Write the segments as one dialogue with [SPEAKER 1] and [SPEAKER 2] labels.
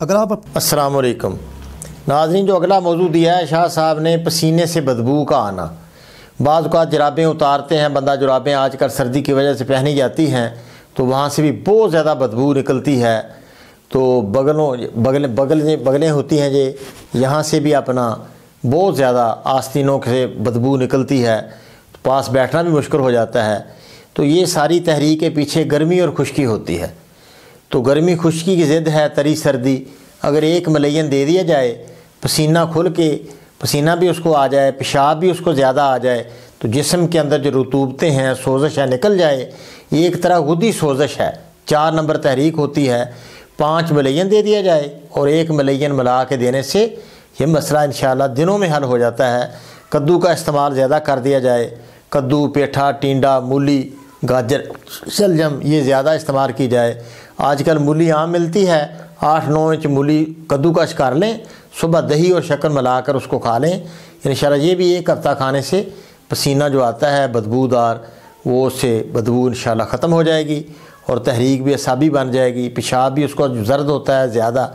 [SPEAKER 1] اگر آپ
[SPEAKER 2] السلام علیکم ناظرین، جو اگلا موضوع دیا ہے شاہ صاحب نے، پسینے سے بدبو کا آنا۔ بعض اوقات جرابیں اتارتے ہیں بندہ، جرابیں آج کل سردی کی وجہ سے پہنی جاتی ہیں تو وہاں سے بھی بہت زیادہ بدبو نکلتی ہے، تو بغلیں ہوتی ہیں جی، یہاں سے بھی اپنا بہت زیادہ آستینوں سے بدبو نکلتی ہے، پاس بیٹھنا بھی مشکل ہو جاتا ہے۔ تو یہ ساری تحریک کے پیچھے گرمی اور خشکی ہوتی ہے۔ تو گرمی خشکی کی ضد ہے تری سردی۔ اگر ایک ملین دے دیا جائے، پسینہ کھل کے پسینہ بھی اس کو آ جائے، پیشاب بھی اس کو زیادہ آ جائے، تو جسم کے اندر جو رطوبتیں ہیں، سوزش ہے، نکل جائے۔ یہ ایک طرح غدی سوزش ہے، 4 نمبر تحریک ہوتی ہے۔ 5 ملین دے دیا جائے اور 1 ملین ملا کے دینے سے یہ مسئلہ انشاءاللہ دنوں میں حل ہو جاتا ہے۔ کدو کا استعمال زیادہ کر دیا جائے، کدو، پیٹھا، ٹینڈا، مولی، گاجر، شلجم یہ زیادہ استعمال کی جائے۔ آج کل مولی عام ملتی ہے، 8-9 انچ مولی کدو کش کر لیں، صبح دہی اور شکر ملا کر اس کو کھا لیں، انشاءاللہ یہ بھی 1 ہفتہ کھانے سے پسینہ جو آتا ہے بدبودار، وہ اس سے بدبو انشاءاللہ ختم ہو جائے گی اور تحریک بھی اعصابی بن جائے گی۔ پیشاب بھی اس کو جو زرد ہوتا ہے زیادہ،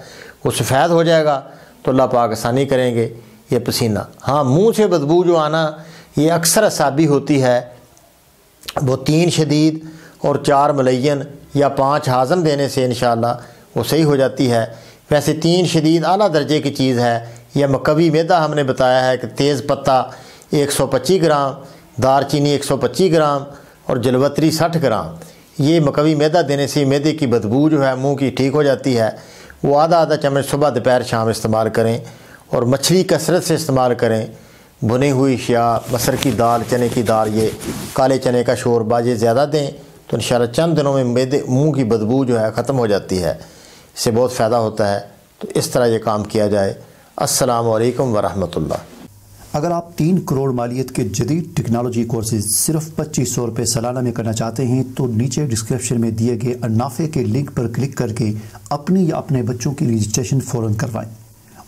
[SPEAKER 2] وہ سفید ہو جائے گا، تو اللہ پاک آسانی کریں گے۔ یہ پسینہ، ہاں منہ سے بدبو جو آنا یہ اکثر اعصابی ہوتی ہے، وہ 3 شدید اور 4 ملین یا 5 ہاضم دینے سے انشاءاللہ وہ صحیح ہو جاتی ہے۔ ویسے 3 شدید اعلیٰ درجے کی چیز ہے۔ یہ مکوی میدا ہم نے بتایا ہے کہ تیز پتہ 125 گرام، دار چینی 125 گرام اور جلوتری 60 گرام، یہ مکوی میدا دینے سے میدے کی بدبو جو ہے منہ کی ٹھیک ہو جاتی ہے۔ وہ آدھا چمچ صبح دوپہر شام استعمال کریں، اور مچھلی کثرت سے استعمال کریں، بھنی ہوئی اشیاء، مسر کی دال، چنے کی دال، یہ کالے چنے کا شوربہ یہ زیادہ دیں تو انشاءاللہ چند دنوں میں منہ کی بدبو جو ہے ختم ہو جاتی ہے۔ اس سے بہت فائدہ ہوتا ہے، تو اس طرح یہ کام کیا جائے۔ السلام علیکم ورحمۃ اللہ۔
[SPEAKER 1] اگر آپ 3 کروڑ مالیت کے جدید ٹیکنالوجی کورسز صرف 2500 روپے سالانہ میں کرنا چاہتے ہیں تو نیچے ڈسکرپشن میں دیے گئے النافع کے لنک پر کلک کر کے اپنی یا اپنے بچوں کی رجسٹریشن فوراً کروائیں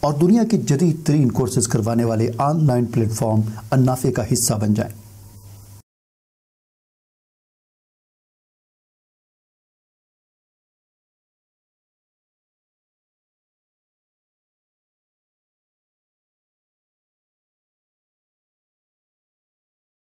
[SPEAKER 1] اور دنیا کے جدید ترین کورسز کروانے والے آن لائن پلیٹ فارم النافع کا حصہ بن جائیں۔